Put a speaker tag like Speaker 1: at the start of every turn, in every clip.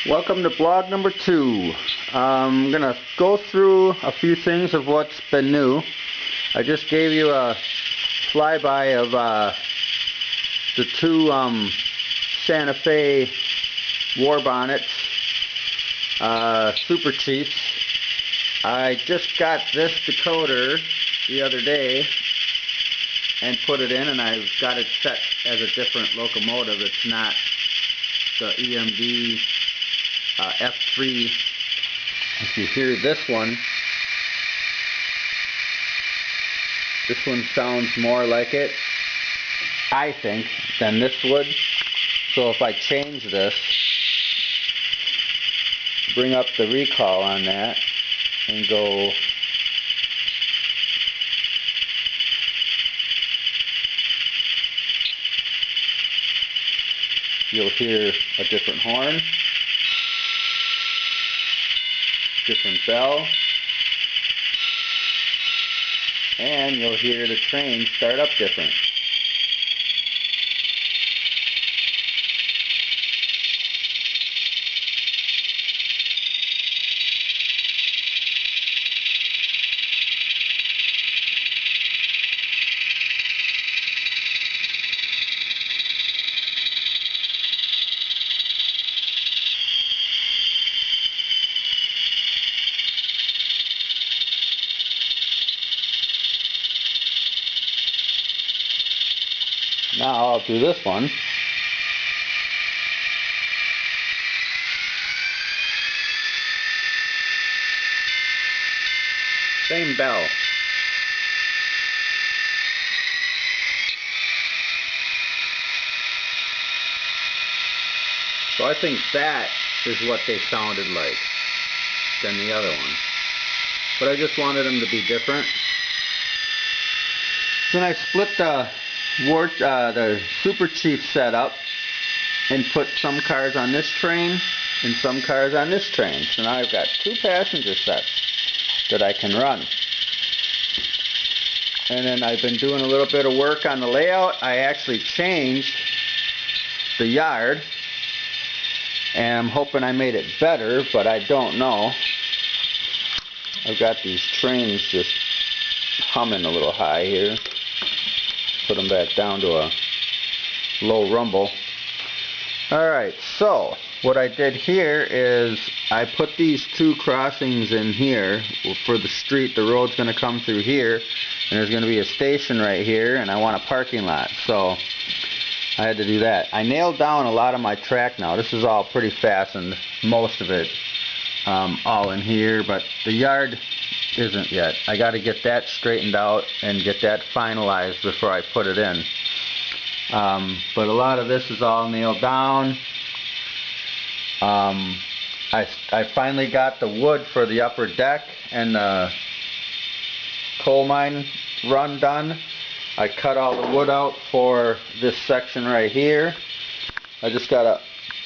Speaker 1: Welcome to blog number 2. I'm going to go through a few things of what's been new. I just gave you a flyby of the two Santa Fe War Bonnets Super Chiefs. I just got this decoder the other day and put it in, and I've got it set as a different locomotive. It's not the EMD F3. If you hear this one sounds more like it, I think, than this would. So if I change this, bring up the recall on that and go you'll hear a different horn, different bell, and you'll hear the train start up different. Now I'll do this one. Same bell. So I think that is what they sounded like than the other one. But I just wanted them to be different. Then I split the Super Chief setup and put some cars on this train and some cars on this train. So now I've got two passenger sets that I can run. And then I've been doing a little bit of work on the layout. I actually changed the yard, and I'm hoping I made it better, but I don't know. I've got these trains just humming a little high here. Put them back down to a low rumble. Alright, so what I did here is I put these two crossings in here for the street. The road's going to come through here, and there's going to be a station right here, and I want a parking lot. So I had to do that. I nailed down a lot of my track now. This is all pretty fastened, most of it all in here, but the yard isn't yet. I got to get that straightened out and get that finalized before I put it in. But a lot of this is all nailed down. I finally got the wood for the upper deck and the coal mine run done. I cut all the wood out for this section right here. I just got to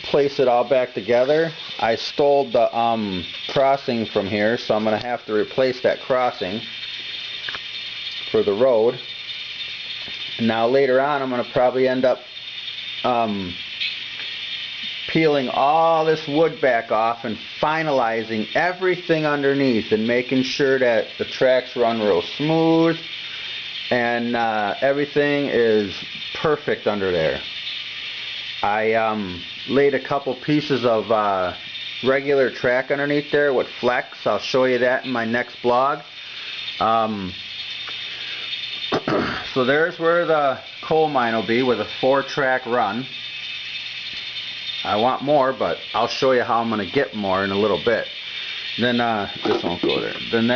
Speaker 1: place it all back together. I stole the crossing from here, so I'm going to have to replace that crossing for the road. And now later on I'm going to probably end up peeling all this wood back off and finalizing everything underneath and making sure that the tracks run real smooth and everything is perfect under there. I laid a couple pieces of regular track underneath there with flex. I'll show you that in my next blog. So there's where the coal mine will be with a 4-track run. I want more, but I'll show you how I'm going to get more in a little bit. Then this won't go there. Then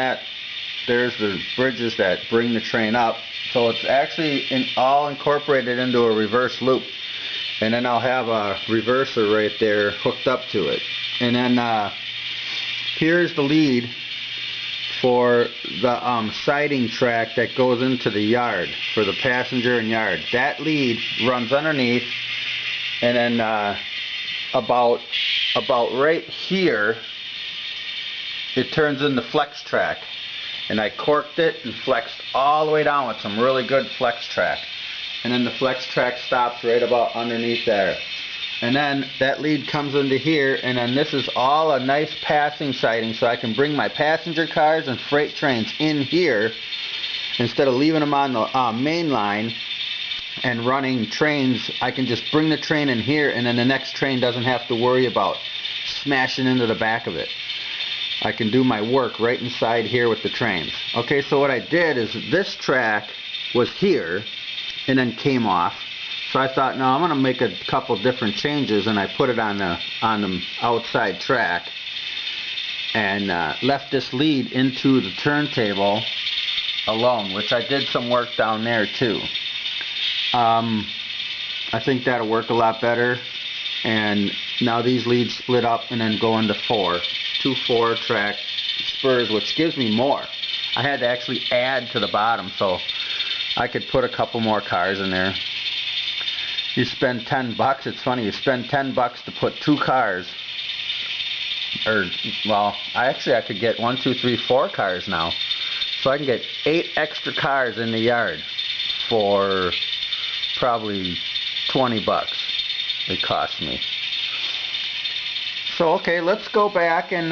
Speaker 1: there's the bridges that bring the train up. So it's actually all incorporated into a reverse loop. And then I'll have a reverser right there hooked up to it. And then here's the lead for the siding track that goes into the yard for the passenger and yard. That lead runs underneath, and then about right here it turns into flex track. And I corked it and flexed all the way down with some really good flex track. And then the flex track stops right about underneath there. And then that lead comes into here, and then this is all a nice passing siding, so I can bring my passenger cars and freight trains in here instead of leaving them on the main line and running trains. I can just bring the train in here, and then the next train doesn't have to worry about smashing into the back of it. I can do my work right inside here with the trains. Okay, so what I did is this track was here and then came off. So I thought, no, I'm going to make a couple different changes, and I put it on the outside track and left this lead into the turntable alone, which I did some work down there too. I think that'll work a lot better. And now these leads split up and then go into two 4-track spurs, which gives me more. I had to actually add to the bottom so I could put a couple more cars in there. You spend $10, it's funny, you spend $10 to put 2 cars, or, well, I could get 1, 2, 3, 4 cars now. So I can get 8 extra cars in the yard for probably $20 it cost me. So, okay, let's go back and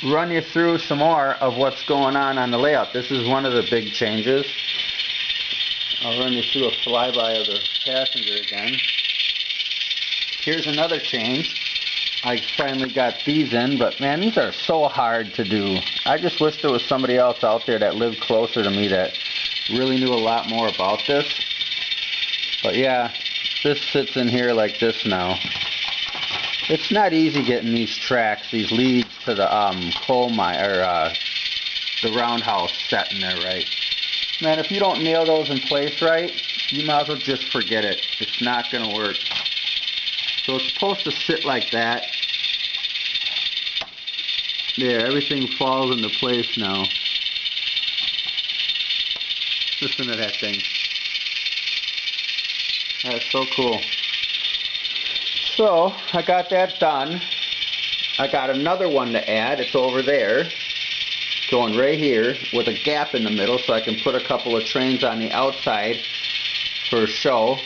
Speaker 1: run you through some more of what's going on the layout. This is one of the big changes. I'll run you through a flyby of the passenger again. Here's another change. I finally got these in, but man, these are so hard to do. I just wish there was somebody else out there that lived closer to me that really knew a lot more about this. But yeah, this sits in here like this now. It's not easy getting these tracks, these leads to the coal mine, or the roundhouse set in there right. Man, if you don't nail those in place right, you might as well just forget it. It's not going to work. So it's supposed to sit like that. There, everything falls into place now. Listen to that thing. That's so cool. So, I got that done. I got another one to add. It's over there. Going right here with a gap in the middle so I can put a couple of trains on the outside for show.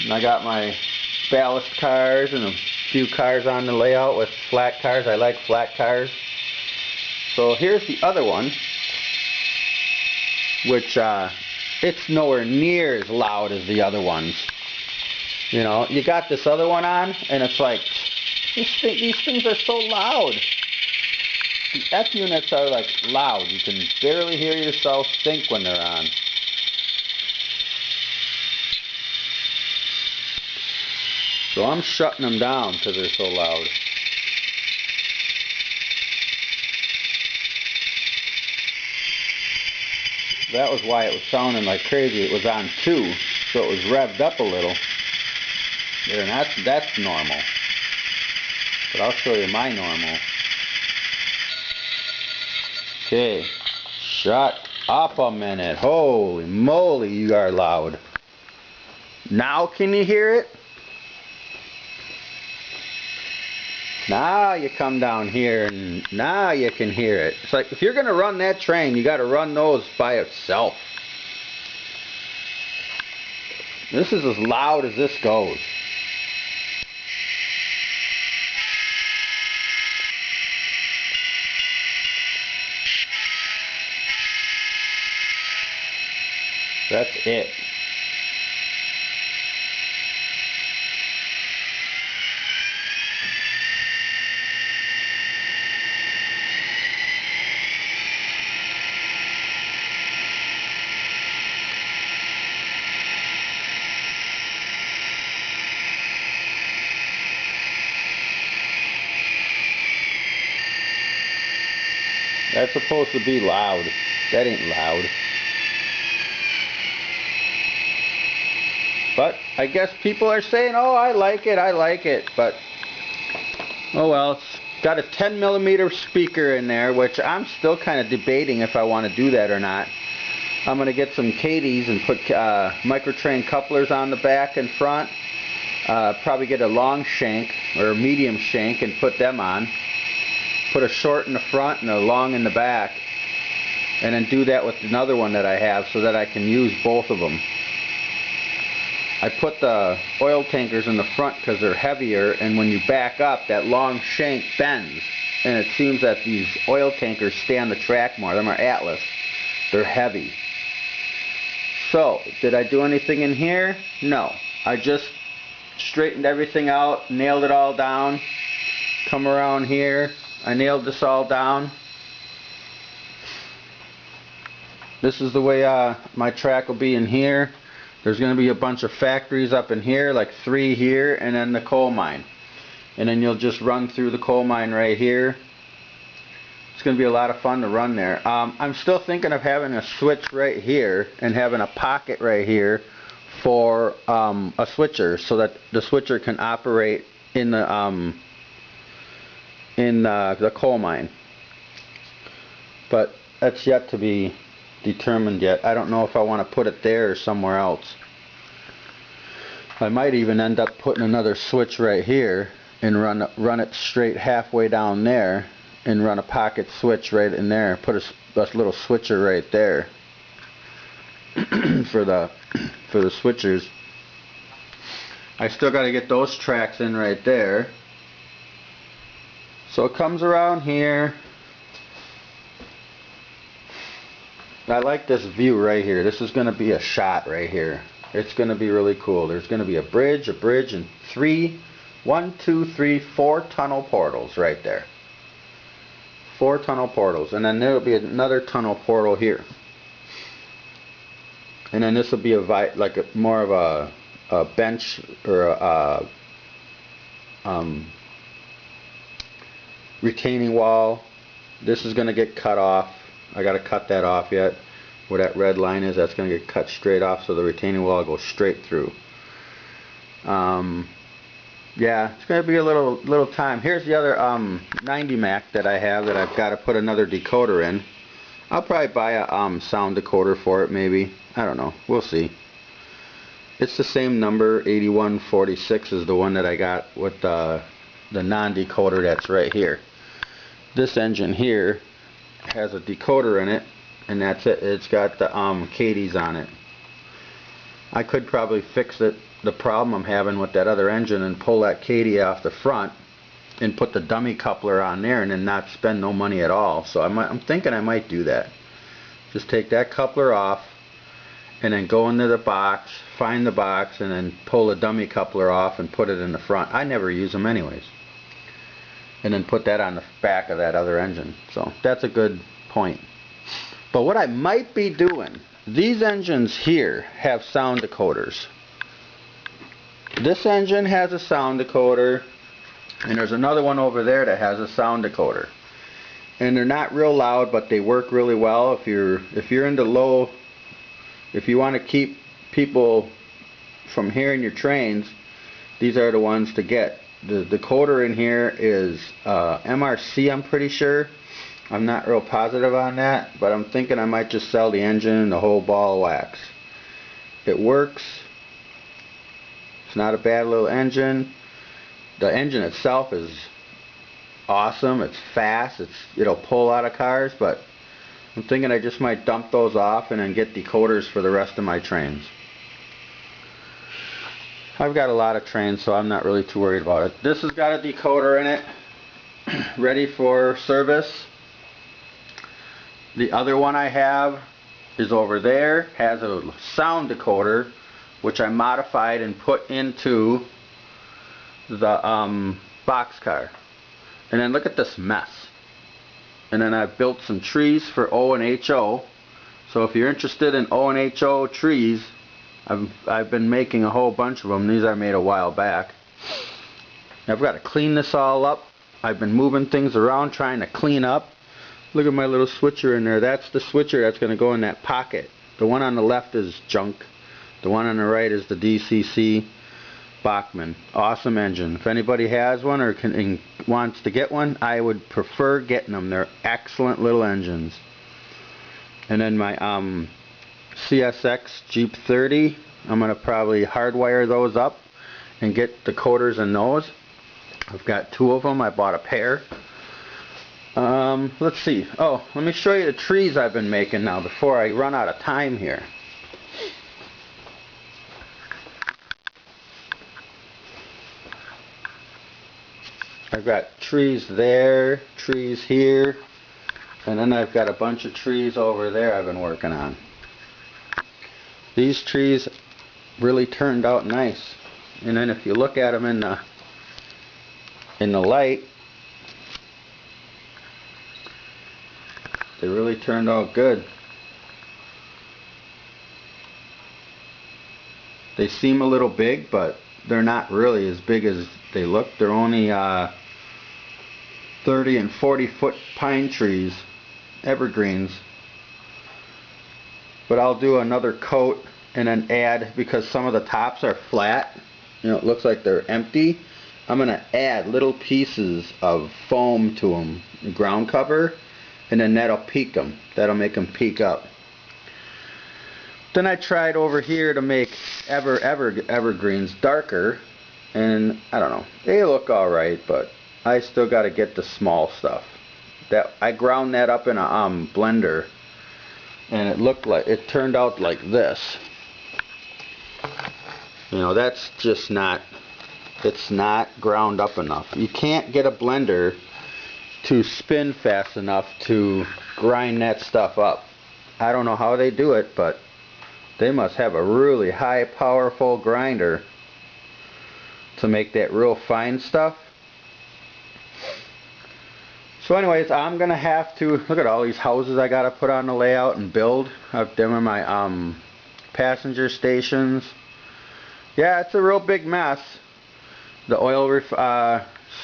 Speaker 1: And I got my ballast cars and a few cars on the layout with flat cars. I like flat cars. So here's the other one, which it's nowhere near as loud as the other ones. You know, you got this other one on, and it's like, these things are so loud. The F units are like loud. You can barely hear yourself think when they're on. So I'm shutting them down because they're so loud. That was why it was sounding like crazy. It was on 2, so it was revved up a little. There, and that's normal. But I'll show you my normal. Okay, shut up a minute. Holy moly, you are loud. Now can you hear it? Now you come down here and now you can hear it. It's like if you're going to run that train, you got to run those by itself. This is as loud as this goes. That's it. That's supposed to be loud. That ain't loud. But I guess people are saying, oh, I like it, but oh well, it's got a 10mm speaker in there, which I'm still kind of debating if I want to do that or not. I'm going to get some Katie's and put microtrain couplers on the back and front. Probably get a long shank or a medium shank and put them on. Put a short in the front and a long in the back. And then do that with another one that I have so that I can use both of them. I put the oil tankers in the front because they're heavier, and when you back up, that long shank bends. And it seems that these oil tankers stay on the track more. Them are Atlas. They're heavy. So, did I do anything in here? No. I just straightened everything out, nailed it all down. Come around here. I nailed this all down. This is the way my track will be in here. There's going to be a bunch of factories up in here, like 3 here, and then the coal mine. And then you'll just run through the coal mine right here. It's going to be a lot of fun to run there. I'm still thinking of having a switch right here and having a pocket right here for a switcher, so that the switcher can operate in the coal mine. But that's yet to be determined yet. I don't know if I want to put it there or somewhere else. I might even end up putting another switch right here and run it straight halfway down there and run a pocket switch right in there. Put a little switcher right there for the switchers. I still got to get those tracks in right there. So it comes around here. I like this view right here. This is going to be a shot right here. It's going to be really cool. There's going to be a bridge, and 4 tunnel portals right there. 4 tunnel portals, and then there will be another tunnel portal here. And then this will be more of a bench or a retaining wall. This is going to get cut off. I got to cut that off yet. Where that red line is, that's going to get cut straight off, so the retaining wall goes straight through. Yeah, it's going to be a little time. Here's the other 90 Mac that I have that I've got to put another decoder in. I'll probably buy a sound decoder for it, maybe. I don't know. We'll see. It's the same number. 8146 is the one that I got with the non-decoder that's right here. This engine here has a decoder in it, and that's it. It's got the Cadies on it. I could probably fix the problem I'm having with that other engine and pull that Cadie off the front and put the dummy coupler on there and then not spend no money at all. So I'm thinking I might do that. Just take that coupler off and then go into the box, find the box, and then pull the dummy coupler off and put it in the front. I never use them anyways. And then put that on the back of that other engine. So that's a good point. But what I might be doing, these engines here have sound decoders. This engine has a sound decoder, and there's another one over there that has a sound decoder. And they're not real loud, but they work really well. If you're into low, if you want to keep people from hearing your trains, these are the ones to get. The decoder in here is MRC, I'm pretty sure. I'm not real positive on that, but I'm thinking I might just sell the engine and the whole ball of wax. It works. It's not a bad little engine. The engine itself is awesome. It's fast. It'll pull out of cars, but I'm thinking I just might dump those off and then get decoders for the rest of my trains. I've got a lot of trains, so I'm not really too worried about it. This has got a decoder in it, ready for service. The other one I have is over there, has a sound decoder, which I modified and put into the boxcar. And then look at this mess. And then I've built some trees for O and HO. So if you're interested in O and HO trees, I've been making a whole bunch of them. These I made a while back. I've got to clean this all up. I've been moving things around trying to clean up. Look at my little switcher in there. That's the switcher that's going to go in that pocket. The one on the left is junk. The one on the right is the DCC Bachmann. Awesome engine. If anybody has one or wants to get one, I would prefer getting them. They're excellent little engines. And then my CSX Jeep 30, I'm going to probably hardwire those up and get decoders in those. I've got 2 of them. I bought a pair. Let's see. Oh, let me show you the trees I've been making now before I run out of time here. I've got trees there, trees here, and then I've got a bunch of trees over there I've been working on. These trees really turned out nice. And then if you look at them in the light, they really turned out good. They seem a little big, but they're not really as big as they look. They're only 30 and 40 foot pine trees, evergreens. But I'll do another coat and then add, because some of the tops are flat, you know, it looks like they're empty. I'm going to add little pieces of foam to them, ground cover, and then that'll peak them. That'll make them peak up. Then I tried over here to make evergreens darker, and I don't know, they look alright, but I still got to get the small stuff. That I ground that up in a blender, and it turned out like this. You know, that's just not, it's not ground up enough. You can't get a blender to spin fast enough to grind that stuff up. I don't know how they do it, but they must have a really high powerful grinder to make that real fine stuff. So anyways, I'm gonna have to look at all these houses I gotta put on the layout and build. I've done my passenger stations. Yeah, it's a real big mess. The oil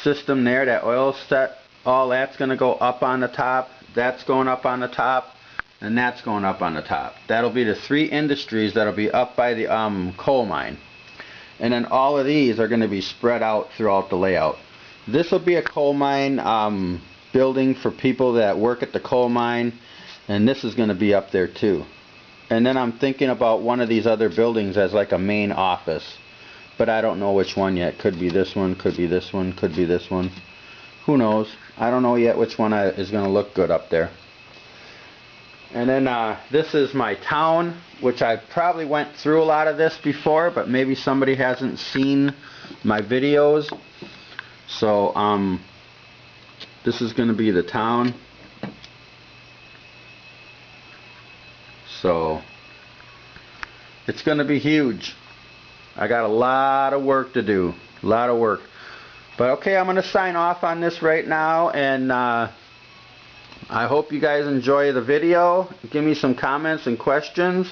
Speaker 1: system there, that oil set, all that's gonna go up on the top. That's going up on the top, and that's going up on the top. That'll be the 3 industries that'll be up by the coal mine. And then all of these are going to be spread out throughout the layout. This will be a coal mine building for people that work at the coal mine, and this is going to be up there too. And then I'm thinking about one of these other buildings as like a main office, but I don't know which one yet. Could be this one, could be this one, could be this one. Who knows? I don't know yet which one is going to look good up there. And then this is my town, which I probably went through a lot of this before, but maybe somebody hasn't seen my videos. So this is going to be the town. So it's going to be huge. I got a lot of work to do, a lot of work. But okay, I'm going to sign off on this right now, and I hope you guys enjoy the video. Give me some comments and questions.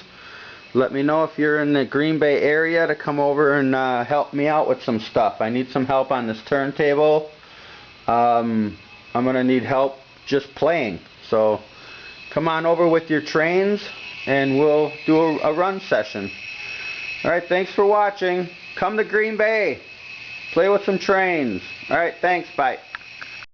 Speaker 1: Let me know if you're in the Green Bay area to come over and help me out with some stuff. I need some help on this turntable. I'm going to need help just playing. So come on over with your trains and we'll do a run session. Alright, thanks for watching. Come to Green Bay. Play with some trains. Alright, thanks. Bye.